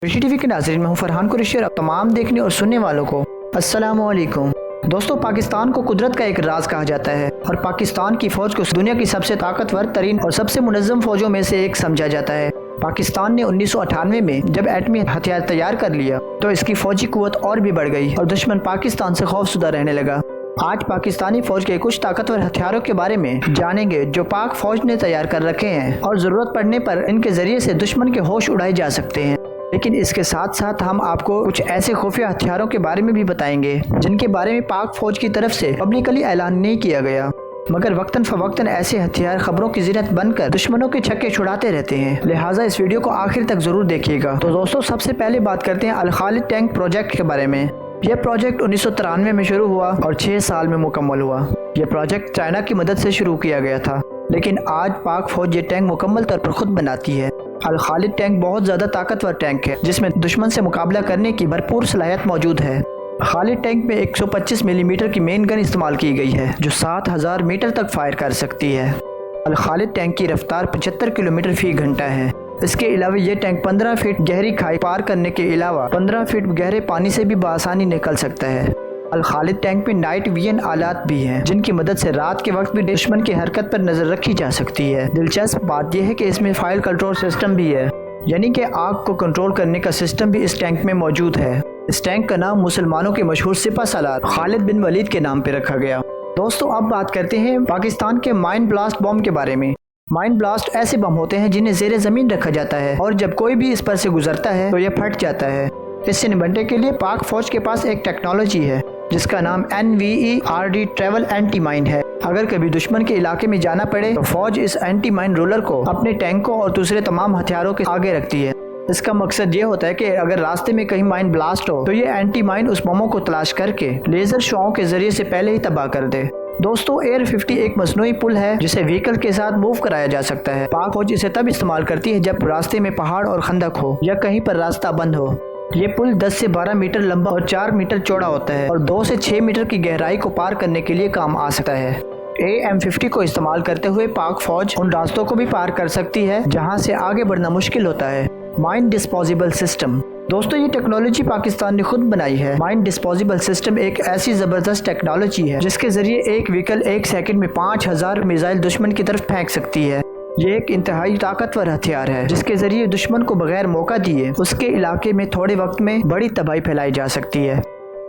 ऋषि TV के नाज़रीन, मैं हूं फरहान कुरैशी और तमाम देखने और सुनने वालों को अस्सलाम वालेकुम। दोस्तों, पाकिस्तान को कुदरत का एक राज कहा जाता है और पाकिस्तान की फौज को दुनिया की सबसे ताकतवर तरीन और सबसे मुनज़्ज़म फौजों में से एक समझा जाता है। पाकिस्तान ने 1998 में जब एटमी हथियार तैयार कर लिया तो इसकी फौजी कुव्वत और भी बढ़ गई और दुश्मन पाकिस्तान से खौफजुदा रहने लगा। आज पाकिस्तानी फौज के कुछ ताकतवर हथियारों के बारे में जानेंगे जो पाक फौज ने तैयार कर रखे हैं और जरूरत पड़ने पर इनके जरिए से दुश्मन के होश उड़ाए जा सकते हैं। लेकिन इसके साथ साथ हम आपको कुछ ऐसे खुफिया हथियारों के बारे में भी बताएंगे जिनके बारे में पाक फौज की तरफ से पब्लिकली ऐलान नहीं किया गया, मगर वक्तन फवक्तन ऐसे हथियार खबरों की ज़ीनत बनकर दुश्मनों के छक्के छुड़ाते रहते हैं। लिहाजा इस वीडियो को आखिर तक जरूर देखिएगा। तो दोस्तों, सबसे पहले बात करते हैं अल खालिद टैंक प्रोजेक्ट के बारे में। यह प्रोजेक्ट 1993 में शुरू हुआ और 6 साल में मुकम्मल हुआ। यह प्रोजेक्ट चाइना की मदद से शुरू किया गया था, लेकिन आज पाक फौज ये टैंक मुकम्मल तौर पर खुद बनाती है। अल खालिद टैंक बहुत ज़्यादा ताकतवर टैंक है जिसमें दुश्मन से मुकाबला करने की भरपूर सलाहियत मौजूद है। खालिद टैंक में 125 मिलीमीटर की मेन गन इस्तेमाल की गई है जो 7000 मीटर तक फायर कर सकती है। अल खालिद टैंक की रफ्तार 75 किलोमीटर फी घंटा है। इसके अलावा ये टैंक 15 फीट गहरी खाई पार करने के अलावा 15 फीट गहरे पानी से भी बआसानी निकल सकता है। अल खालिद टैंक में नाइट विजन आलात भी हैं जिनकी मदद से रात के वक्त भी दुश्मन की हरकत पर नजर रखी जा सकती है। दिलचस्प बात यह है कि इसमें फायर कंट्रोल सिस्टम भी है, यानी कि आग को कंट्रोल करने का सिस्टम भी इस टैंक में मौजूद है। इस टैंक का नाम मुसलमानों के मशहूर सिपा सालार खालिद बिन वलीद के नाम पे रखा गया। दोस्तों, अब बात करते हैं पाकिस्तान के माइन ब्लास्ट बम के बारे में। माइन ब्लास्ट ऐसे बम होते हैं जिन्हें जेरे जमीन रखा जाता है और जब कोई भी इस पर से गुजरता है तो यह फट जाता है। इससे निपटने के लिए पाक फौज के पास एक टेक्नोलॉजी है जिसका नाम NVERD ट्रेवल एंटी माइन है। अगर कभी दुश्मन के इलाके में जाना पड़े तो फौज इस एंटी माइन रोलर को अपने टैंकों और दूसरे तमाम हथियारों के आगे रखती है। इसका मकसद ये होता है कि अगर रास्ते में कहीं माइन ब्लास्ट हो तो ये एंटी माइन उस बमों को तलाश करके लेजर शॉओं के जरिए से पहले ही तबाह कर दे। दोस्तों, एयर 50 एक मसनूई पुल है जिसे व्हीकल के साथ मूव कराया जा सकता है। पाक फौज इसे तब इस्तेमाल करती है जब रास्ते में पहाड़ और खंदक हो या कहीं पर रास्ता बंद हो। ये पुल 10 से 12 मीटर लंबा और 4 मीटर चौड़ा होता है और 2 से 6 मीटर की गहराई को पार करने के लिए काम आ सकता है। AM50 को इस्तेमाल करते हुए पाक फौज उन रास्तों को भी पार कर सकती है जहां से आगे बढ़ना मुश्किल होता है। Mine disposable system. दोस्तों, ये टेक्नोलॉजी पाकिस्तान ने खुद बनाई है। माइन डिस्पोजेबल सिस्टम एक ऐसी जबरदस्त टेक्नोलॉजी है जिसके जरिए एक व्हीकल 1 सेकंड में 5000 मिसाइल दुश्मन की तरफ फेंक सकती है। ये एक इंतहाई ताकतवर हथियार है जिसके जरिए दुश्मन को बगैर मौका दिए उसके इलाके में थोड़े वक्त में बड़ी तबाही फैलाई जा सकती है।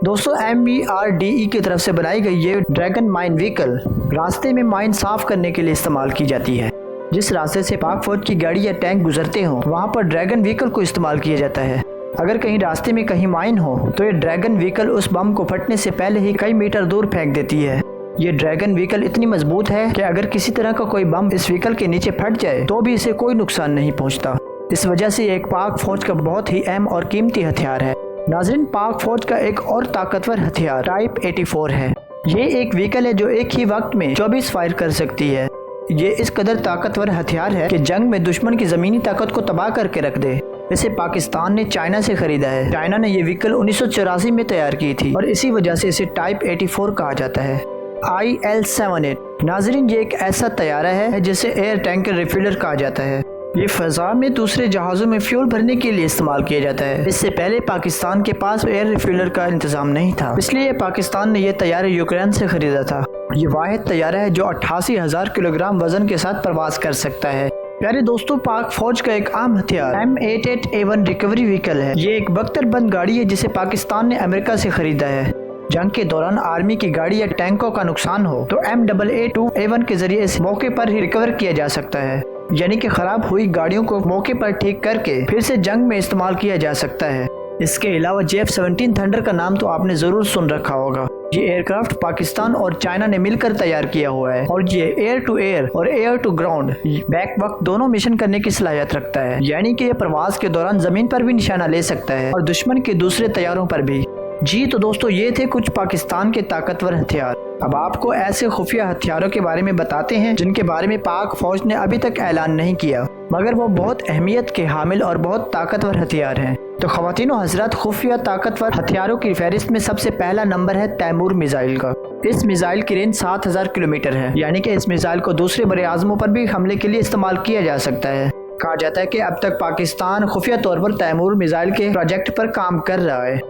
दोस्तों, MBRDE की तरफ से बनाई गई ये ड्रैगन माइन व्हीकल रास्ते में माइन साफ करने के लिए इस्तेमाल की जाती है। जिस रास्ते से पाक फौज की गाड़ी या टैंक गुजरते हो वहाँ पर ड्रैगन व्हीकल को इस्तेमाल किया जाता है। अगर कहीं रास्ते में कहीं माइन हो तो ये ड्रैगन व्हीकल उस बम को फटने से पहले ही कई मीटर दूर फेंक देती है। ये ड्रैगन व्हीकल इतनी मजबूत है कि अगर किसी तरह का कोई बम इस व्हीकल के नीचे फट जाए तो भी इसे कोई नुकसान नहीं पहुंचता। इस वजह से एक पाक फौज का बहुत ही अहम और कीमती हथियार है। नाज़रीन, पाक फौज का एक और ताकतवर हथियार टाइप 84 है। ये एक व्हीकल है जो एक ही वक्त में 24 फायर कर सकती है। ये इस कदर ताकतवर हथियार है कि जंग में दुश्मन की जमीनी ताकत को तबाह करके रख दे। इसे पाकिस्तान ने चाइना से खरीदा है। चाइना ने ये व्हीकल 1984 में तैयार की थी और इसी वजह से इसे टाइप 84 कहा जाता है। IL-78। नाजरीन, ये एक ऐसा तैयारा है जिसे एयर टैंकर रिफिलर कहा जाता है। ये फजा में दूसरे जहाज़ों में फ्यूल भरने के लिए इस्तेमाल किया जाता है। इससे पहले पाकिस्तान के पास एयर रिफिलर का इंतजाम नहीं था, इसलिए पाकिस्तान ने यह तैयारा यूक्रेन से खरीदा था। ये वाहिद तैयारा है जो 88,000 किलोग्राम वजन के साथ प्रवास कर सकता है। प्यारे दोस्तों, पाक फौज का एक आम हथियार M88A1 रिकवरी व्हीकल है। ये एक बख्तरबंद गाड़ी है जिसे पाकिस्तान ने अमेरिका से खरीदा है। जंग के दौरान आर्मी की गाड़ी या टैंकों का नुकसान हो तो MAA2A1 के जरिए इस मौके पर ही रिकवर किया जा सकता है, यानी कि खराब हुई गाड़ियों को मौके पर ठीक करके फिर से जंग में इस्तेमाल किया जा सकता है। इसके अलावा JF-17 थंडर का नाम तो आपने जरूर सुन रखा होगा। ये एयरक्राफ्ट पाकिस्तान और चाइना ने मिलकर तैयार किया हुआ है और ये एयर टू एयर और एयर टू ग्राउंड बैक वक्त दोनों मिशन करने की सलाहियत रखता है, यानी कि ये प्रवास के दौरान जमीन पर भी निशाना ले सकता है और दुश्मन के दूसरे तैयारों पर भी। जी तो दोस्तों, ये थे कुछ पाकिस्तान के ताकतवर हथियार। अब आपको ऐसे खुफिया हथियारों के बारे में बताते हैं जिनके बारे में पाक फौज ने अभी तक ऐलान नहीं किया, मगर वो बहुत अहमियत के हामिल और बहुत ताकतवर हथियार हैं। तो ख़वातीनो हज़रात, खुफिया ताकतवर हथियारों की फहरिस्त में सबसे पहला नंबर है तैमूर मिसाइल का। इस मिसाइल की रेंज 7000 किलोमीटर है, यानी कि इस मिसाइल को दूसरे बड़े आज़मों पर भी हमले के लिए इस्तेमाल किया जा सकता है। कहा जाता है कि अब तक पाकिस्तान खुफिया तौर पर तैमूर मिसाइल के प्रोजेक्ट पर काम कर रहा है।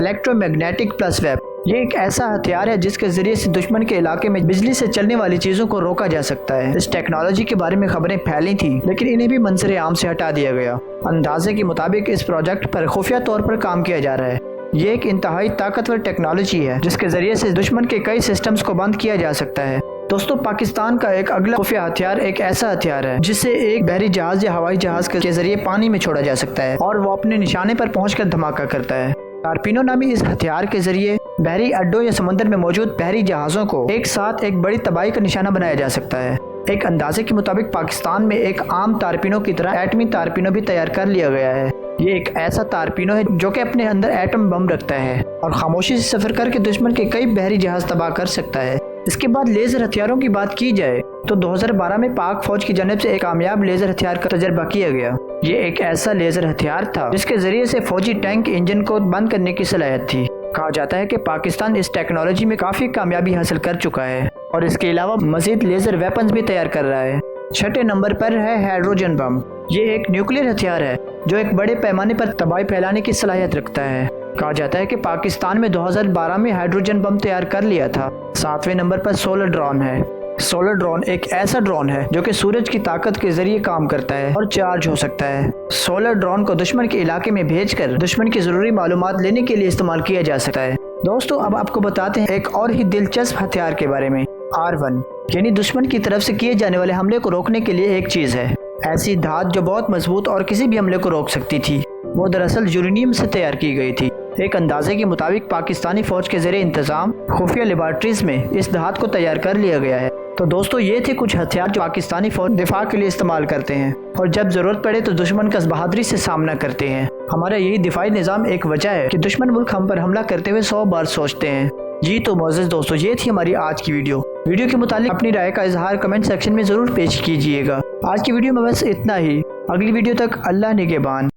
इलेक्ट्रोमैग्नेटिक प्लस वेब, ये एक ऐसा हथियार है जिसके जरिए से दुश्मन के इलाके में बिजली से चलने वाली चीजों को रोका जा सकता है। इस टेक्नोलॉजी के बारे में खबरें फैली थी, लेकिन इन्हें भी मंजर आम से हटा दिया गया। अंदाजे के मुताबिक इस प्रोजेक्ट पर खुफिया तौर पर काम किया जा रहा है। ये एक इंतहाई ताकतवर टेक्नोलॉजी है जिसके जरिए से दुश्मन के कई सिस्टम्स को बंद किया जा सकता है। दोस्तों, पाकिस्तान का एक अगला खुफिया हथियार एक ऐसा हथियार है जिसे एक बहरी जहाज या हवाई जहाज के जरिए पानी में छोड़ा जा सकता है और वो अपने निशाने पर पहुंचकर धमाका करता है। टारपीनो नामी इस हथियार के जरिए बहरी अड्डों या समुद्र में मौजूद बहरी जहाजों को एक साथ एक बड़ी तबाही का निशाना बनाया जा सकता है। एक अंदाजे के मुताबिक पाकिस्तान में एक आम तारपीनो की तरह एटमी तारपीनो भी तैयार कर लिया गया है। ये एक ऐसा तारपीनो है जो कि अपने अंदर एटम बम रखता है और खामोशी से सफर करके दुश्मन के कई बहरी जहाज तबाह कर सकता है। इसके बाद लेजर हथियारों की बात की जाए तो 2012 में पाक फौज की जानिब से एक कामयाब लेजर हथियार का तजर्बा किया गया। ये एक ऐसा लेजर हथियार था जिसके जरिए से फौजी टैंक इंजन को बंद करने की सलाहियत थी। कहा जाता है कि पाकिस्तान इस टेक्नोलॉजी में काफी कामयाबी हासिल कर चुका है और इसके अलावा मजीद लेजर वेपन्स भी तैयार कर रहा है। छठे नंबर पर है हाइड्रोजन बम। ये एक न्यूक्लियर हथियार है जो एक बड़े पैमाने पर तबाही फैलाने की सलाहियत रखता है। कहा जाता है कि पाकिस्तान में 2012 में हाइड्रोजन बम तैयार कर लिया था। 7वें नंबर पर सोलर ड्रोन है। सोलर ड्रोन एक ऐसा ड्रोन है जो कि सूरज की ताकत के जरिए काम करता है और चार्ज हो सकता है। सोलर ड्रोन को दुश्मन के इलाके में भेजकर दुश्मन की जरूरी मालूमात लेने के लिए इस्तेमाल किया जा सकता है। दोस्तों, अब आपको बताते हैं एक और ही दिलचस्प हथियार के बारे में। R1 यानी दुश्मन की तरफ से किए जाने वाले हमले को रोकने के लिए एक चीज है। ऐसी धात जो बहुत मजबूत और किसी भी हमले को रोक सकती थी। वो दरअसल यूरेनियम से तैयार की गई थी। एक अंदाजे के मुताबिक पाकिस्तानी फौज के ज़रिए इंतजाम खुफिया लेबॉर्ट्रीज में इस धात को तैयार कर लिया गया है। तो दोस्तों, ये थे कुछ हथियार जो पाकिस्तानी फौज दिफा के लिए इस्तेमाल करते हैं और जब जरूरत पड़े तो दुश्मन का बहादुरी से सामना करते हैं। हमारा यही दिफाई निज़ाम एक वजह है कि दुश्मन मुल्क हम पर हमला करते हुए 100 बार सोचते हैं। जी तो मोअज़्ज़िज़ दोस्तों, ये थी हमारी आज की वीडियो के मुतालिक अपनी राय का इजहार कमेंट सेक्शन में जरूर पेश कीजिएगा। आज की वीडियो में बस इतना ही। अगली वीडियो तक अल्लाह निगहबान।